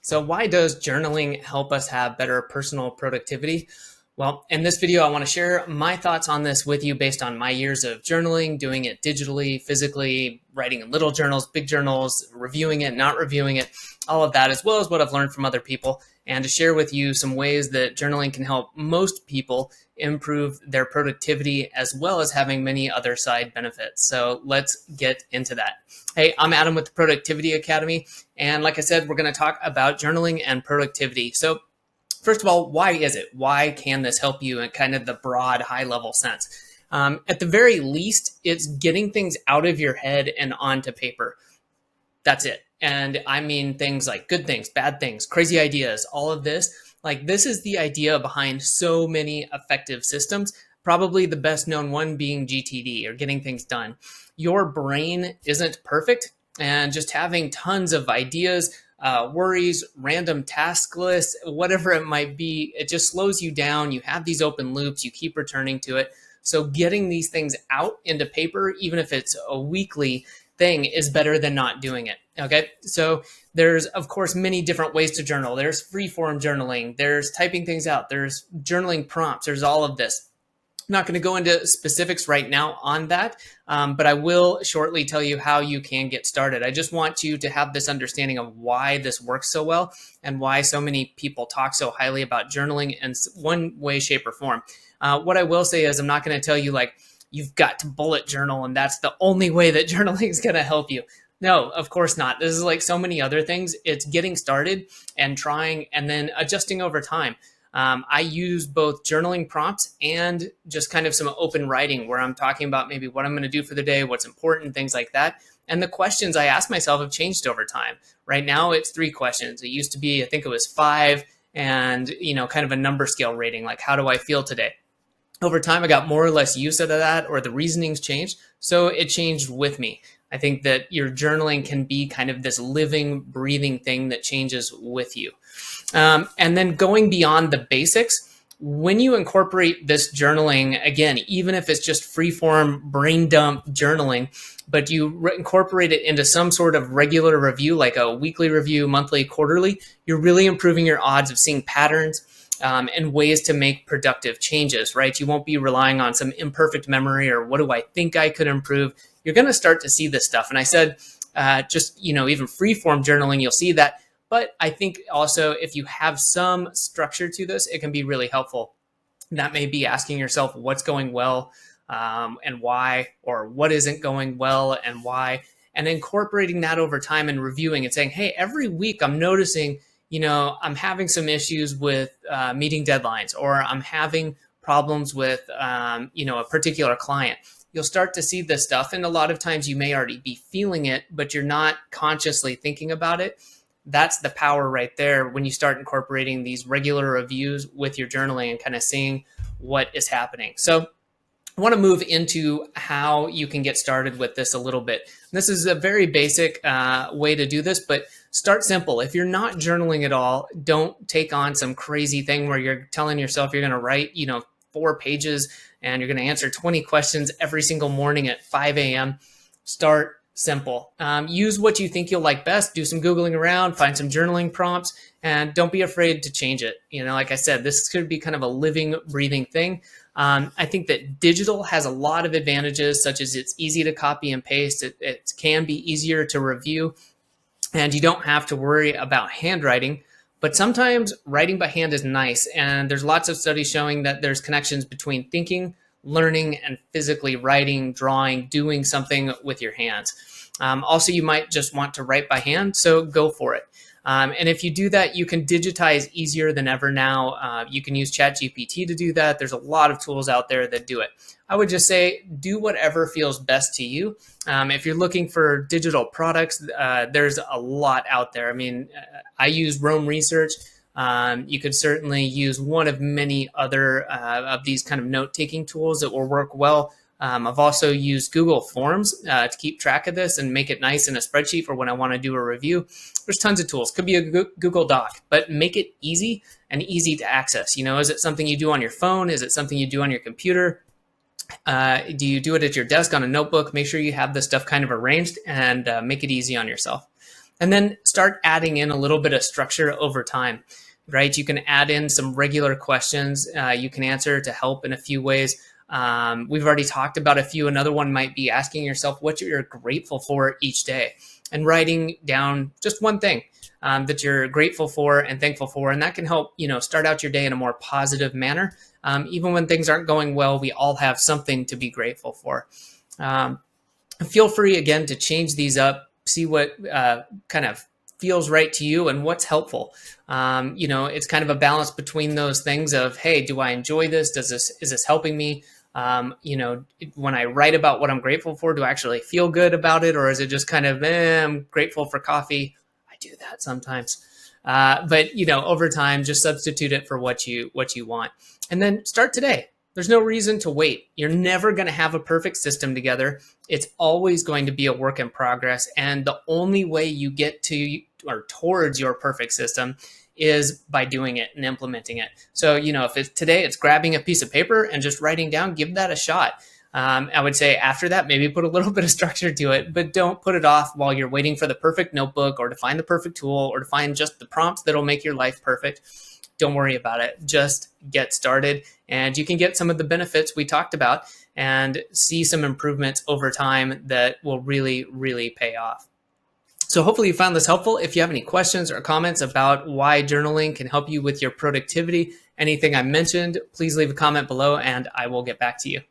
So why does journaling help us have better personal productivity? Well, in this video, I want to share my thoughts on this with you based on my years of journaling, doing it digitally, physically, writing in little journals, big journals, reviewing it, not reviewing it, all of that, as well as what I've learned from other people, and to share with you some ways that journaling can help most people improve their productivity as well as having many other side benefits. So let's get into that. Hey, I'm Adam with the Productivity Academy. And like I said, we're going to talk about journaling and productivity. So first of all, why is it? Why can this help you in kind of the broad, high level sense? At the very least, it's getting things out of your head and onto paper. That's it. And I mean things like good things, bad things, crazy ideas, all of this. Like this is the idea behind so many effective systems, probably the best known one being GTD or getting things done. Your brain isn't perfect, and just having tons of ideas, worries, random task lists, whatever it might be, it just slows you down. You have these open loops, you keep returning to it. So getting these things out into paper, even if it's a weekly thing, is better than not doing it. Okay. So there's, of course, many different ways to journal. There's free form journaling. There's typing things out. There's journaling prompts. There's all of this. I'm not going to go into specifics right now on that, but I will shortly tell you how you can get started. I just want you to have this understanding of why this works so well and why so many people talk so highly about journaling in one way, shape, or form. What I will say is I'm not going to tell you like you've got to bullet journal and that's the only way that journaling is going to help you. No, of course not. This is like so many other things. It's getting started and trying and then adjusting over time. I use both journaling prompts and just kind of some open writing where I'm talking about maybe what I'm going to do for the day, what's important, things like that. And the questions I ask myself have changed over time. Right now, it's 3 questions. It used to be, I think it was 5, and kind of a number scale rating, like how do I feel today? Over time, I got more or less used to that, or the reasonings changed. So it changed with me. I think that your journaling can be kind of this living, breathing thing that changes with you. And then going beyond the basics, when you incorporate this journaling, again, even if it's just free form brain dump journaling, but you incorporate it into some sort of regular review, like a weekly review, monthly, quarterly, you're really improving your odds of seeing patterns and ways to make productive changes, right? You won't be relying on some imperfect memory or what do I think I could improve. You're going to start to see this stuff. And I said, even free form journaling, you'll see that. But I think also if you have some structure to this, it can be really helpful. That may be asking yourself what's going well and why, or what isn't going well and why, and incorporating that over time and reviewing and saying, hey, every week I'm noticing, I'm having some issues with meeting deadlines, or I'm having problems with, a particular client. You'll start to see this stuff. And a lot of times you may already be feeling it, but you're not consciously thinking about it. That's the power right there when you start incorporating these regular reviews with your journaling and kind of seeing what is happening. So I want to move into how you can get started with this a little bit. This is a very basic way to do this, but start simple. If you're not journaling at all, don't take on some crazy thing where you're telling yourself you're going to write, 4 pages and you're going to answer 20 questions every single morning at 5 a.m. Start simple. Use what you think you'll like best. Do some Googling around, find some journaling prompts, and don't be afraid to change it. Like I said, this could be kind of a living, breathing thing. I think that digital has a lot of advantages, such as it's easy to copy and paste. It can be easier to review, and you don't have to worry about handwriting. But sometimes writing by hand is nice, and there's lots of studies showing that there's connections between thinking, learning, and physically writing, drawing, doing something with your hands. Also, you might just want to write by hand, so go for it. And if you do that, you can digitize easier than ever now. You can use ChatGPT to do that. There's a lot of tools out there that do it. I would just say do whatever feels best to you. If you're looking for digital products, there's a lot out there. I mean, I use Roam Research. You could certainly use one of many other of these kind of note-taking tools that will work well. I've also used Google Forms to keep track of this and make it nice in a spreadsheet for when I want to do a review. There's tons of tools. Could be a Google Doc, but make it easy and easy to access. Is it something you do on your phone? Is it something you do on your computer? Do you do it at your desk on a notebook? Make sure you have this stuff kind of arranged and make it easy on yourself. And then start adding in a little bit of structure over time, right? You can add in some regular questions you can answer to help in a few ways. We've already talked about a few. Another one might be asking yourself what you're grateful for each day and writing down just one thing that you're grateful for and thankful for. And that can help, start out your day in a more positive manner. Even when things aren't going well, we all have something to be grateful for. Feel free again to change these up, see what kind of feels right to you and what's helpful. It's kind of a balance between those things of, hey, do I enjoy this? Is this helping me? When I write about what I'm grateful for, do I actually feel good about it? Or is it just kind of, I'm grateful for coffee? I do that sometimes. But over time, just substitute it for what you want. And then start today. There's no reason to wait. You're never going to have a perfect system together. It's always going to be a work in progress. And the only way you get to or towards your perfect system is by doing it and implementing it. So, if it's today, it's grabbing a piece of paper and just writing down, give that a shot. I would say after that, maybe put a little bit of structure to it, but don't put it off while you're waiting for the perfect notebook or to find the perfect tool or to find just the prompts that'll make your life perfect. Don't worry about it. Just get started and you can get some of the benefits we talked about and see some improvements over time that will really, really pay off. So hopefully you found this helpful. If you have any questions or comments about why journaling can help you with your productivity, anything I mentioned, please leave a comment below and I will get back to you.